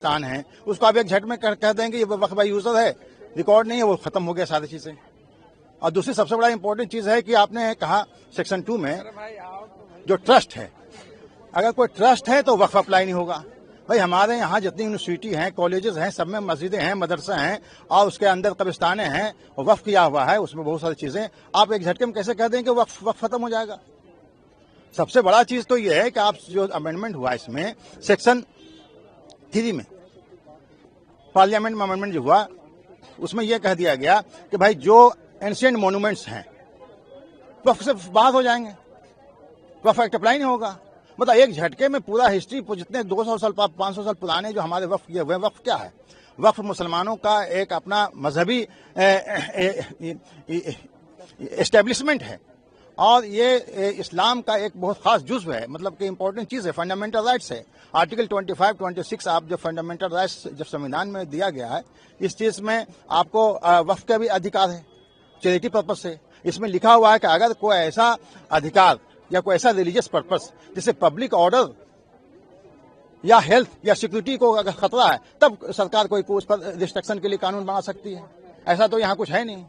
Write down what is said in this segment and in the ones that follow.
स्थान है उसको आप एक झट में कह देंगे ये वक्फ बाय यूजर है, रिकॉर्ड नहीं है, वो खत्म हो गया सारी चीजें। और दूसरी सबसे बड़ा इंपॉर्टेंट चीज है कि आपने कहा सेक्शन 2 में जो ट्रस्ट है, अगर कोई ट्रस्ट है तो वक्फ अप्लाई नहीं होगा। भाई हमारे यहाँ जितनी यूनिवर्सिटी हैं, कॉलेजेस हैं, सब में मस्जिदें हैं, मदरसा हैं और उसके अंदर कब्रिस्तानें हैं और वक्फ किया हुआ है, उसमें बहुत सारी चीजें। आप एक झटके में कैसे कह दें कि वक्फ खत्म हो जाएगा? सबसे बड़ा चीज तो यह है कि आप जो अमेंडमेंट हुआ इसमें सेक्शन 3 में, पार्लियामेंट में अमेंडमेंट जो हुआ उसमें यह कह दिया गया कि भाई जो एंशिएंट मॉन्यूमेंट्स हैं वक्फ से बाहर हो जाएंगे, वक्फ एक्ट अप्लाई नहीं होगा। मतलब एक झटके में पूरा हिस्ट्री जितने 200 साल 500 साल पुराने जो हमारे वक्फ किए हुए, वक्फ क्या है? वक्फ मुसलमानों का एक अपना मजहबी एस्टेब्लिशमेंट है और ये इस्लाम का एक बहुत खास जुज़्व है, मतलब कि इंपॉर्टेंट चीज है, फंडामेंटल राइट्स है। आर्टिकल 25, 26 आप जो फंडामेंटल राइट्स जब संविधान में दिया गया है, इस चीज में आपको वक्फ का भी अधिकार है चैरिटी पर्पज से। इसमें लिखा हुआ है कि अगर कोई ऐसा अधिकार या कोई ऐसा रिलीजियस पर्पस जिससे पब्लिक ऑर्डर या हेल्थ या सिक्योरिटी को अगर खतरा है, तब सरकार कोई उस पर रिस्ट्रिक्शन के लिए कानून बना सकती है। ऐसा तो यहाँ कुछ है नहीं।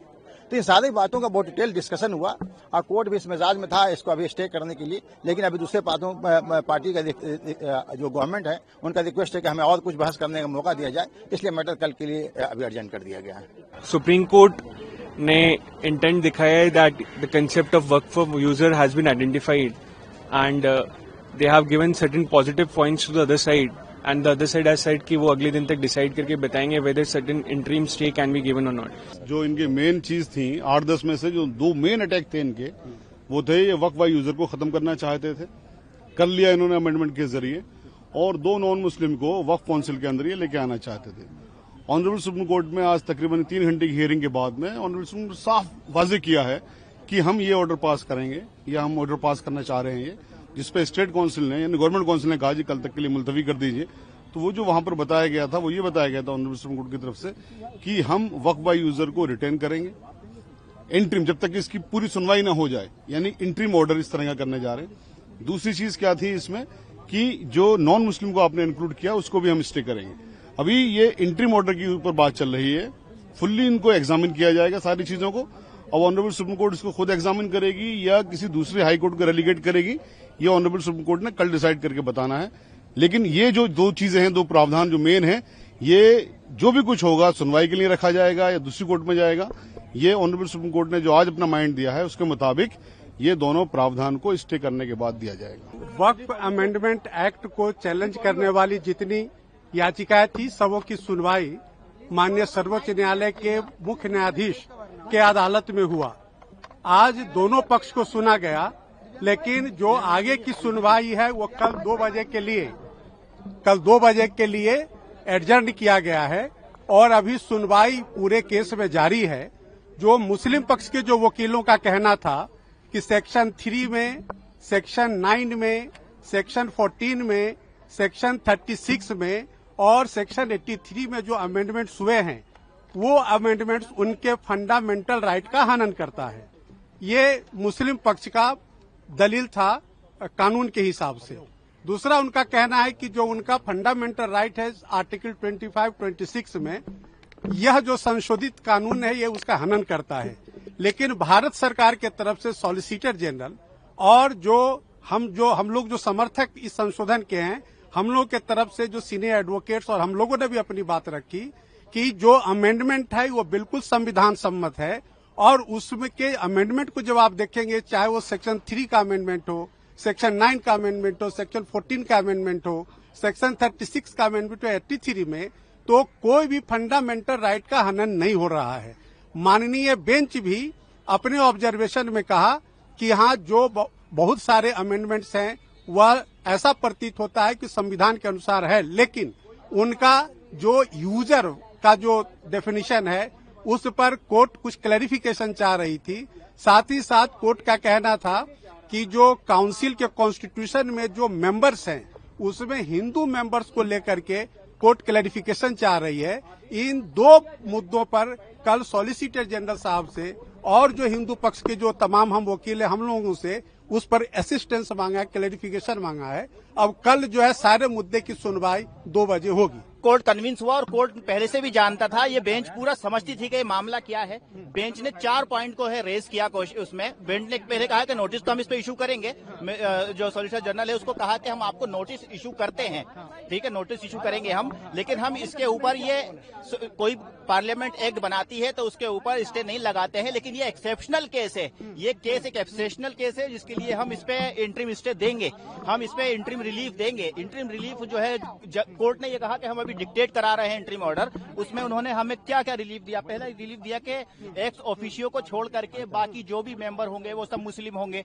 तो इन सारी बातों का बहुत डिटेल डिस्कशन हुआ और कोर्ट भी इस मिजाज में था इसको अभी स्टे करने के लिए, लेकिन अभी दूसरे पार्टी का जो गवर्नमेंट है उनका रिक्वेस्ट है कि हमें और कुछ बहस करने का मौका दिया जाए, इसलिए मैटर कल के लिए अभी अर्जेंट कर दिया गया है। सुप्रीम कोर्ट ने इंटेंट दिखाया है that the concept of Waqf user has been identified and they have given certain positive points to the other side and the other side has said कि वो अगले दिन तक डिसाइड करके बताएंगे whether certain interim stay can be given और not. जो इनके मेन चीज थी 8-10 में से जो 2 मेन अटैक थे इनके, वो थे ये वक्फ बाय यूजर को खत्म करना चाहते थे, कर लिया इन्होंने अमेंडमेंट के जरिए, और 2 नॉन मुस्लिम को वक्फ काउंसिल के अंदर ये लेके आना चाहते थे। ऑनरेबल सुप्रीम कोर्ट में आज तकरीबन 3 घंटे की हियरिंग के बाद में ऑनरेबल सुप्रीम कोर्ट साफ वाजे किया है कि हम ये ऑर्डर पास करेंगे या हम ऑर्डर पास करना चाह रहे हैं ये, जिसपे स्टेट काउंसिल ने यानी गवर्नमेंट काउंसिल ने कहा जी कल तक के लिए मुलतवी कर दीजिए। तो वो जो वहां पर बताया गया था वो ये बताया गया था ऑनरेबल सुप्रीम कोर्ट की तरफ से कि हम वक्फ बाय यूजर को रिटेन करेंगे इंटरिम, जब तक इसकी पूरी सुनवाई ना हो जाए, यानी इंटरिम ऑर्डर इस तरह का करने जा रहे हैं। दूसरी चीज क्या थी इसमें कि जो नॉन मुस्लिम को आपने इंक्लूड किया उसको भी हम स्टे करेंगे। अभी ये इंटरिम ऑर्डर के ऊपर बात चल रही है, फुल्ली इनको एग्जामिन किया जाएगा सारी चीजों को, और ऑनरेबल सुप्रीम कोर्ट इसको खुद एग्जामिन करेगी या किसी दूसरे हाई कोर्ट को रेलीगेट करेगी, ये ऑनरेबल सुप्रीम कोर्ट ने कल डिसाइड करके बताना है। लेकिन ये जो 2 चीजें हैं, 2 प्रावधान जो मेन है, ये जो भी कुछ होगा सुनवाई के लिए रखा जाएगा या दूसरी कोर्ट में जाएगा, ये ऑनरेबल सुप्रीम कोर्ट ने जो आज अपना माइंड दिया है उसके मुताबिक ये दोनों प्रावधान को स्टे करने के बाद दिया जाएगा। वक्फ अमेंडमेंट एक्ट को चैलेंज करने वाली जितनी याचिकाएं थी सबों की सुनवाई माननीय सर्वोच्च न्यायालय के मुख्य न्यायाधीश के अदालत में हुआ। आज दोनों पक्ष को सुना गया, लेकिन जो आगे की सुनवाई है वो कल 2 बजे के लिए एडजर्न किया गया है और अभी सुनवाई पूरे केस में जारी है। जो मुस्लिम पक्ष के जो वकीलों का कहना था कि सेक्शन 3 में, सेक्शन 9 में, सेक्शन 14 में, सेक्शन 36 में और सेक्शन 83 में जो अमेंडमेंट्स हुए हैं वो अमेंडमेंट्स उनके फंडामेंटल राइट का हनन करता है। ये मुस्लिम पक्ष का दलील था कानून के हिसाब से। दूसरा उनका कहना है कि जो उनका फंडामेंटल राइट है आर्टिकल 25, 26 में, यह जो संशोधित कानून है ये उसका हनन करता है। लेकिन भारत सरकार के तरफ से सॉलिसिटर जनरल और हम लोग जो समर्थक इस संशोधन के हैं, हम लोग के तरफ से जो सीनियर एडवोकेट्स और हम लोगों ने भी अपनी बात रखी कि जो अमेंडमेंट है वो बिल्कुल संविधान सम्मत है और उसमें के अमेंडमेंट को जब आप देखेंगे, चाहे वो सेक्शन 3 का अमेंडमेंट हो, सेक्शन 9 का अमेंडमेंट हो, सेक्शन 14 का अमेंडमेंट हो, सेक्शन 36 का अमेंडमेंट हो 83 में, तो कोई भी फंडामेंटल राइट का हनन नहीं हो रहा है। माननीय बेंच भी अपने ऑब्जर्वेशन में कहा कि यहाँ जो बहुत सारे अमेंडमेंट्स हैं वह ऐसा प्रतीत होता है कि संविधान के अनुसार है, लेकिन उनका जो यूजर का जो डेफिनेशन है उस पर कोर्ट कुछ क्लैरिफिकेशन चाह रही थी। साथ ही साथ कोर्ट का कहना था कि जो काउंसिल के कॉन्स्टिट्यूशन में जो मेंबर्स हैं उसमें हिंदू मेंबर्स को लेकर के कोर्ट क्लैरिफिकेशन चाह रही है। इन 2 मुद्दों पर कल सॉलिसिटर जनरल साहब से और जो हिंदू पक्ष के जो तमाम हम वकील हैं हम लोगों से उस पर असिस्टेंस मांगा है, क्लैरिफिकेशन मांगा है। अब कल जो है सारे मुद्दे की सुनवाई 2 बजे होगी। कोर्ट कन्विंस हुआ और कोर्ट पहले से भी जानता था, ये बेंच पूरा समझती थी कि ये मामला क्या है। बेंच ने 4 पॉइंट को है रेज किया उसमें। बेंच ने पहले कहा कि नोटिस तो हम इस पे इशू करेंगे, जो सॉलिसिटर जनरल है उसको कहा कि हम आपको नोटिस इशू करते हैं, ठीक है, नोटिस इशू करेंगे हम, लेकिन हम इसके ऊपर ये कोई पार्लियामेंट एक्ट बनाती है तो उसके ऊपर स्टे नहीं लगाते हैं। लेकिन ये एक्सेप्शनल केस है, ये केस एक एक्सेप्शनल केस है जिसके लिए हम इस पे इंटरिम स्टे देंगे, हम इस पे इंटरिम रिलीफ देंगे। इंटरिम रिलीफ जो है कोर्ट ने ये कहा कि हम अभी डिक्टेट करा रहे हैं इंटरिम ऑर्डर, उसमें उन्होंने हमें क्या क्या रिलीफ दिया। पहला रिलीफ दिया कि एक्स ऑफिशियो को छोड़ करके बाकी जो भी मेंबर होंगे वो सब मुस्लिम होंगे,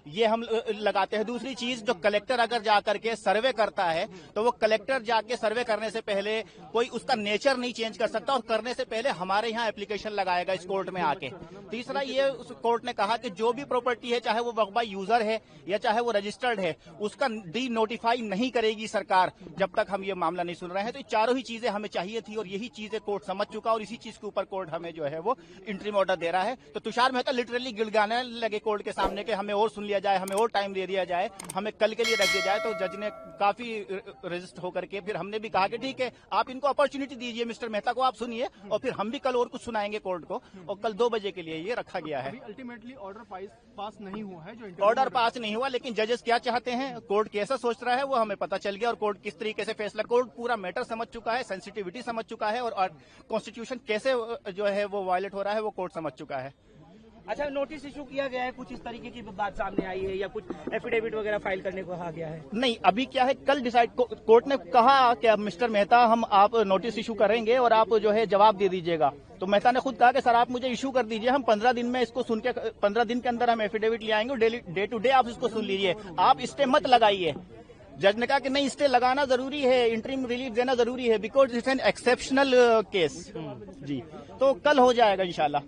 ये हम लगाते हैं। दूसरी चीज, जो कलेक्टर अगर जाकर के सर्वे करता है तो वो कलेक्टर जाके सर्वे करने से पहले कोई उसका नेचर नहीं चेंज कर सकता और करने से पहले हमारे यहाँ एप्लीकेशन लगाएगा इस कोर्ट में आके। तीसरा, ये उस कोर्ट ने कहा कि जो भी प्रॉपर्टी है, चाहे वो वक्फ बाय यूजर है या चाहे वो रजिस्टर्ड है, उसका डी नोटिफाई नहीं करेगी सरकार जब तक हम ये मामला नहीं सुन रहे हैं। तो ये चारों ही चीजें हमें चाहिए थी और यही चीजें कोर्ट समझ चुका और इसी चीज के ऊपर कोर्ट हमें जो है वो इंटरिम ऑर्डर दे रहा है। तो तुषार मेहता लिटरली गिड़गाने लगे कोर्ट के सामने कि हमें और सुन लिया जाए, हमें और टाइम दे दिया जाए, हमें कल के लिए रख दिया जाए। तो जज ने काफी रजिस्ट होकर के फिर हमने भी कहा कि ठीक है, आप इनको अपॉर्चुनिटी दीजिए, मिस्टर मेहता को आप सुनिए और फिर हम भी कल और कुछ सुनाएंगे कोर्ट को। और कल 2 बजे के लिए ये रखा गया है। अल्टीमेटली ऑर्डर पास नहीं हुआ है, जो ऑर्डर पास नहीं हुआ, लेकिन जजेस क्या चाहते हैं, कोर्ट कैसा सोच रहा है वो हमें पता चल गया और कोर्ट किस तरीके से फैसला, कोर्ट पूरा मैटर समझ चुका है, सेंसिटिविटी समझ चुका है और कॉन्स्टिट्यूशन कैसे जो है वो वायलेट हो रहा है वो कोर्ट समझ चुका है। अच्छा, नोटिस इशू किया गया है, कुछ इस तरीके की बात सामने आई है या कुछ एफिडेविट वगैरह फाइल करने को कहा गया है? नहीं, अभी क्या है, कल डिसाइड कोर्ट ने कहा कि अब मिस्टर मेहता हम आप नोटिस इशू करेंगे और आप जो है जवाब दे दीजिएगा। तो मेहता ने खुद कहा कि सर आप मुझे इशू कर दीजिए, हम 15 दिन में इसको सुन के 15 दिन के अंदर हम एफिडेविट ले आएंगे और डे टू डे आप इसको सुन लीजिए, आप स्टे मत लगाइए। जज ने कहा कि नहीं, स्टे लगाना जरूरी है, इंटरिम रिलीफ देना जरूरी है, because it's an exceptional case जी। तो कल हो जाएगा इंशाल्लाह।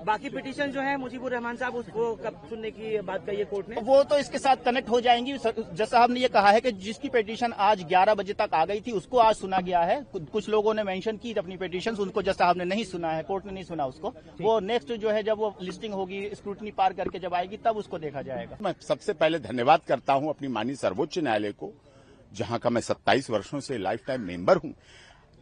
बाकी पिटीशन जो है मुजीबुर रहमान साहब, उसको कब सुनने की बात कही है कोर्ट ने? वो तो इसके साथ कनेक्ट हो जाएंगी। जज साहब ने ये कहा है कि जिसकी पिटीशन आज 11 बजे तक आ गई थी उसको आज सुना गया है। कुछ लोगों ने मेंशन की अपनी पिटीशन, उनको जज साहब ने नहीं सुना है, कोर्ट ने नहीं सुना उसको। वो नेक्स्ट जो है जब वो लिस्टिंग होगी, स्क्रूटनी पार करके जब आएगी तब उसको देखा जाएगा। मैं सबसे पहले धन्यवाद करता हूं अपनी माननीय सर्वोच्च न्यायालय को, जहां का मैं 27 वर्षों से लाइफ टाइम मेंबर हूं।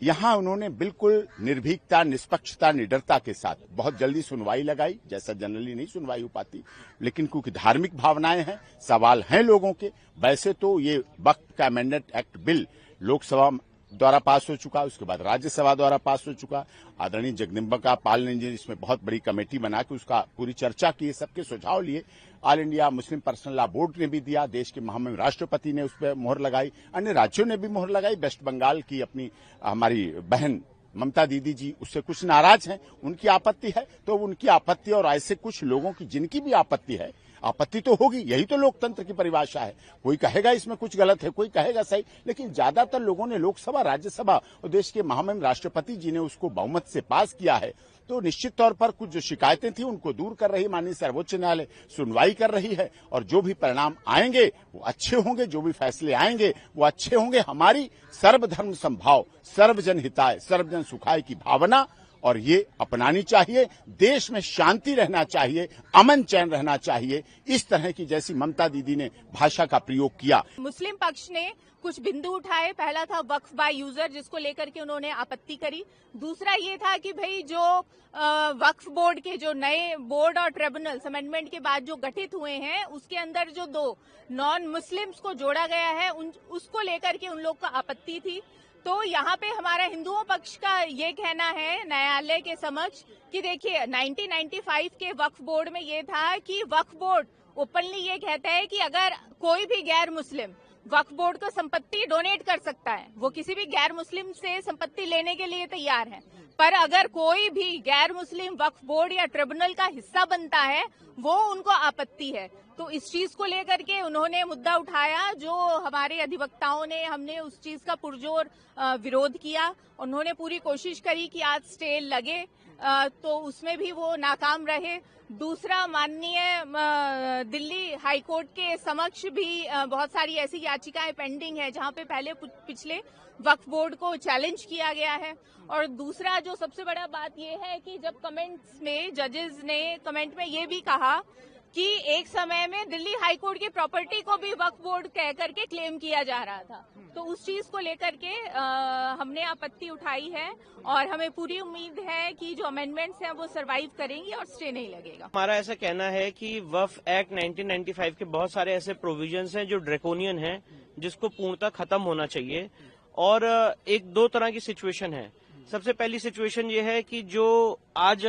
यहां उन्होंने बिल्कुल निर्भीकता, निष्पक्षता, निडरता के साथ बहुत जल्दी सुनवाई लगाई, जैसा जनरली नहीं सुनवाई हो पाती, लेकिन क्योंकि धार्मिक भावनाएं हैं, सवाल हैं लोगों के। वैसे तो ये वक्फ का अमेंडमेंट एक्ट बिल लोकसभा द्वारा पास हो चुका, उसके बाद राज्यसभा द्वारा पास हो चुका। आदरणीय जगदम्बिका पाल ने इसमें बहुत बड़ी कमेटी बना के उसका पूरी चर्चा की, सबके सुझाव लिए। All India Muslim personal law board ने भी दिया, देश के महामहिम राष्ट्रपति ने उस पर मोहर लगाई, अन्य राज्यों ने भी मोहर लगाई। वेस्ट बंगाल की अपनी हमारी बहन ममता दीदी जी उससे कुछ नाराज हैं, उनकी आपत्ति है, तो उनकी आपत्ति और ऐसे कुछ लोगों की जिनकी भी आपत्ति है, आपत्ति तो होगी, यही तो लोकतंत्र की परिभाषा है। कोई कहेगा इसमें कुछ गलत है, कोई कहेगा सही, लेकिन ज्यादातर लोगों ने लोकसभा, राज्यसभा और देश के महामहिम राष्ट्रपति जी ने उसको बहुमत से पास किया है। तो निश्चित तौर पर कुछ जो शिकायतें थी उनको दूर कर रही माननीय सर्वोच्च न्यायालय, सुनवाई कर रही है और जो भी परिणाम आएंगे वो अच्छे होंगे, जो भी फैसले आएंगे वो अच्छे होंगे। हमारी सर्वधर्म समभाव, सर्वजन हिताय, सर्वजन सुखाय की भावना और ये अपनानी चाहिए। देश में शांति रहना चाहिए, अमन चैन रहना चाहिए। इस तरह की जैसी ममता दीदी ने भाषा का प्रयोग किया। मुस्लिम पक्ष ने कुछ बिंदु उठाए। पहला था वक्फ बाय यूजर, जिसको लेकर के उन्होंने आपत्ति करी। दूसरा ये था कि भाई जो वक्फ बोर्ड के जो नए बोर्ड और ट्रिब्यूनल्स अमेंडमेंट के बाद जो गठित हुए हैं, उसके अंदर जो 2 नॉन मुस्लिम्स को जोड़ा गया है, उसको लेकर के उन लोग को आपत्ति थी। तो यहाँ पे हमारा हिंदुओं पक्ष का ये कहना है न्यायालय के समक्ष कि देखिए 1995 के वक्फ बोर्ड में ये था कि वक्फ बोर्ड ओपनली ये कहता है कि अगर कोई भी गैर मुस्लिम वक्फ बोर्ड को संपत्ति डोनेट कर सकता है, वो किसी भी गैर मुस्लिम से संपत्ति लेने के लिए तैयार है। पर अगर कोई भी गैर मुस्लिम वक्फ बोर्ड या ट्रिब्यूनल का हिस्सा बनता है, वो उनको आपत्ति है। तो इस चीज को लेकर के उन्होंने मुद्दा उठाया, जो हमारे अधिवक्ताओं ने, हमने उस चीज का पुरजोर विरोध किया। उन्होंने पूरी कोशिश करी कि आज स्टे लगे, तो उसमें भी वो नाकाम रहे। दूसरा, माननीय दिल्ली हाईकोर्ट के समक्ष भी बहुत सारी ऐसी याचिकाएं पेंडिंग है जहां पे पहले पिछले वक्फ बोर्ड को चैलेंज किया गया है। और दूसरा जो सबसे बड़ा बात यह है कि जब कमेंट्स में जजेस ने कमेंट में ये भी कहा कि एक समय में दिल्ली हाई कोर्ट की प्रॉपर्टी को भी वक्फ बोर्ड कह करके क्लेम किया जा रहा था। तो उस चीज को लेकर के हमने आपत्ति उठाई है और हमें पूरी उम्मीद है कि जो अमेंडमेंट्स हैं वो सरवाइव करेंगी और स्टे नहीं लगेगा। हमारा ऐसा कहना है कि वक्फ एक्ट 1995 के बहुत सारे ऐसे प्रोविजंस हैं जो ड्रैकोनियन हैं, जिसको पूर्णतः खत्म होना चाहिए। और एक दो तरह की सिचुएशन है। सबसे पहली सिचुएशन ये है कि जो आज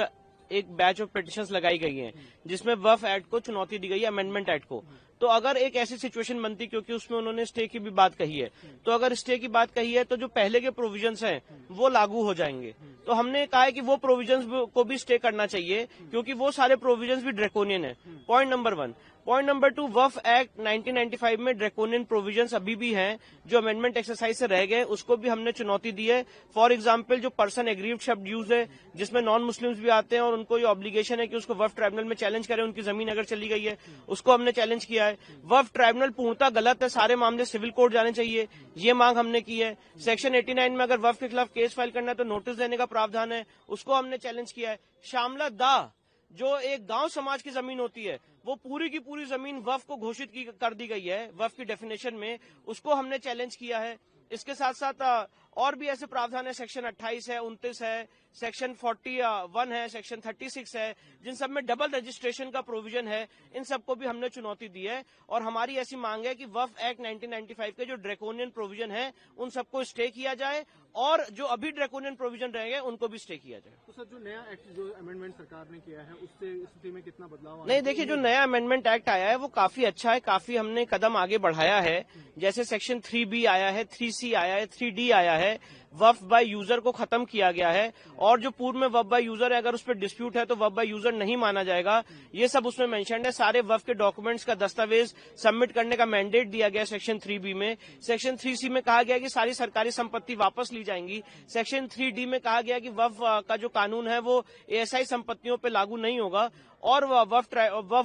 एक बैच ऑफ पिटिशंस लगाई गई हैं जिसमें वक्फ एक्ट को चुनौती दी गई है, अमेंडमेंट एक्ट को, तो अगर एक ऐसी सिचुएशन बनती, क्योंकि उसमें उन्होंने स्टे की भी बात कही है, तो अगर स्टे की बात कही है तो जो पहले के प्रोविजंस हैं वो लागू हो जाएंगे। तो हमने कहा है कि वो प्रोविजंस को भी स्टे करना चाहिए, क्योंकि वो सारे प्रोविजंस भी ड्रैकोनियन है। Point number 1। पॉइंट नंबर 2, वक्फ एक्ट 1995 में ड्रैकोनियन प्रोविजंस अभी भी हैं जो अमेंडमेंट एक्सरसाइज से रह गए, उसको भी हमने चुनौती दी है। फॉर एग्जाम्पल, जो पर्सन एग्रीव्ड शब्द यूज है, जिसमें नॉन मुस्लिम्स भी आते हैं और उनको ये ऑब्लिगेशन है कि उसको वक्फ ट्राइब्यूनल में चैलेंज करें, उनकी जमीन अगर चली गई है, उसको हमने चैलेंज किया है। वक्फ ट्राइब्यूनल पूर्णतः गलत है, सारे मामले सिविल कोर्ट जाने चाहिए, ये मांग हमने की है। सेक्शन 89 में अगर वक्फ के खिलाफ केस फाइल करना है तो नोटिस देने का प्रावधान है, उसको हमने चैलेंज किया है। शामला दा, जो एक गांव समाज की जमीन होती है, वो पूरी की पूरी जमीन वक्फ को घोषित कर दी गई है वक्फ की डेफिनेशन में, उसको हमने चैलेंज किया है। इसके साथ साथ और भी ऐसे प्रावधान है, सेक्शन 28 है, 29 है, सेक्शन 41 है, सेक्शन 36 है, जिन सब में डबल रजिस्ट्रेशन का प्रोविजन है। इन सबको भी हमने चुनौती दी है और हमारी ऐसी मांग है कि वक्फ एक्ट 1995 के जो ड्रैकोनियन प्रोविजन है उन सबको स्टे किया जाए और जो अभी ड्रैकोनियन प्रोविजन रहेंगे उनको भी स्टे किया जाए। तो सर, जो नया एक्ट जो अमेंडमेंट सरकार ने किया है उससे स्थिति में कितना बदलाव? नहीं, देखिए, जो नया अमेंडमेंट एक्ट आया है वो काफी अच्छा है, काफी हमने कदम आगे बढ़ाया है। जैसे सेक्शन 3B आया है, 3C आया है, 3D आया है, वक्फ बाय यूजर को खत्म किया गया है और जो पूर्व में वक्फ बाय यूजर है, अगर उस पर डिस्प्यूट है तो वक्फ बाय यूजर नहीं माना जाएगा, ये सब उसमें मेंशन्ड है। सारे वक्फ के डॉक्यूमेंट्स का दस्तावेज सबमिट करने का मैंडेट दिया गया सेक्शन 3B में। सेक्शन 3C में कहा गया कि सारी सरकारी संपत्ति वापस ली जाएंगी। सेक्शन 3D में कहा गया कि वक्फ का जो कानून है वो ASI संपत्तियों पर लागू नहीं होगा और वक्फ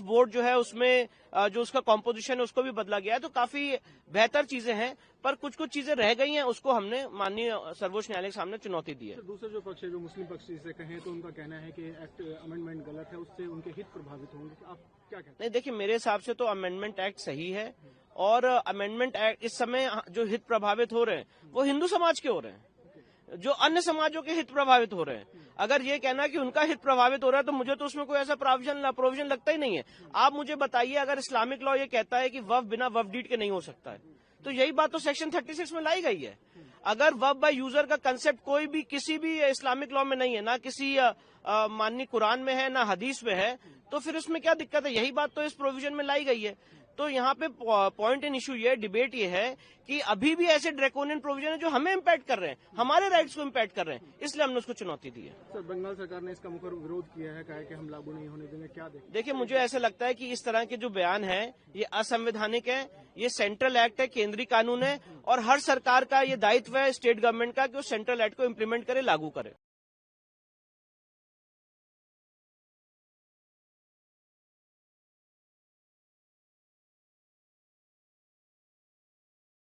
बोर्ड जो है उसमें जो उसका कॉम्पोजिशन है उसको भी बदला गया है। तो काफी बेहतर चीजें हैं, पर कुछ कुछ चीजें रह गई हैं, उसको हमने माननीय सर्वोच्च न्यायालय के सामने चुनौती दी है। दूसरा जो पक्ष है, जो मुस्लिम पक्ष से कहें तो उनका कहना है कि एक्ट अमेंडमेंट गलत है, उससे उनके हित प्रभावित होंगे, आप क्या कहते हैं? नहीं, देखिए, मेरे हिसाब से तो अमेंडमेंट एक्ट सही है और अमेंडमेंट एक्ट इस समय जो हित प्रभावित हो रहे हैं वो हिंदू समाज के हो रहे हैं, जो अन्य समाजों के हित प्रभावित हो रहे हैं। अगर ये कहना कि उनका हित प्रभावित हो रहा है तो मुझे तो उसमें कोई ऐसा प्रोविजन लगता ही नहीं है। आप मुझे बताइए, अगर इस्लामिक लॉ ये कहता है कि वक्फ बिना वक्फ डीड के नहीं हो सकता है, तो यही बात तो सेक्शन 36 में लाई गई है। अगर वक्फ बाय यूजर का कंसेप्ट कोई भी किसी भी इस्लामिक लॉ में नहीं है, ना किसी माननीय कुरान में है, ना हदीस में है, तो फिर उसमें क्या दिक्कत है? यही बात तो इस प्रोविजन में लाई गई है। तो यहाँ पे पॉइंट इन इशू ये, डिबेट ये है कि अभी भी ऐसे ड्रैकोनियन प्रोविजन है जो हमें इम्पैक्ट कर रहे हैं, हमारे राइट्स को इम्पैक्ट कर रहे हैं, इसलिए हमने उसको चुनौती दी है। सर, बंगाल सरकार ने इसका मुखर विरोध किया है, कहा है कि हम लागू नहीं होने देंगे, क्या देखिए, मुझे ऐसा लगता है कि इस तरह के जो बयान है ये असंवैधानिक है। ये सेंट्रल एक्ट है, केंद्रीय कानून है और हर सरकार का ये दायित्व है स्टेट गवर्नमेंट का कि वो सेंट्रल एक्ट को इम्प्लीमेंट करे, लागू करे।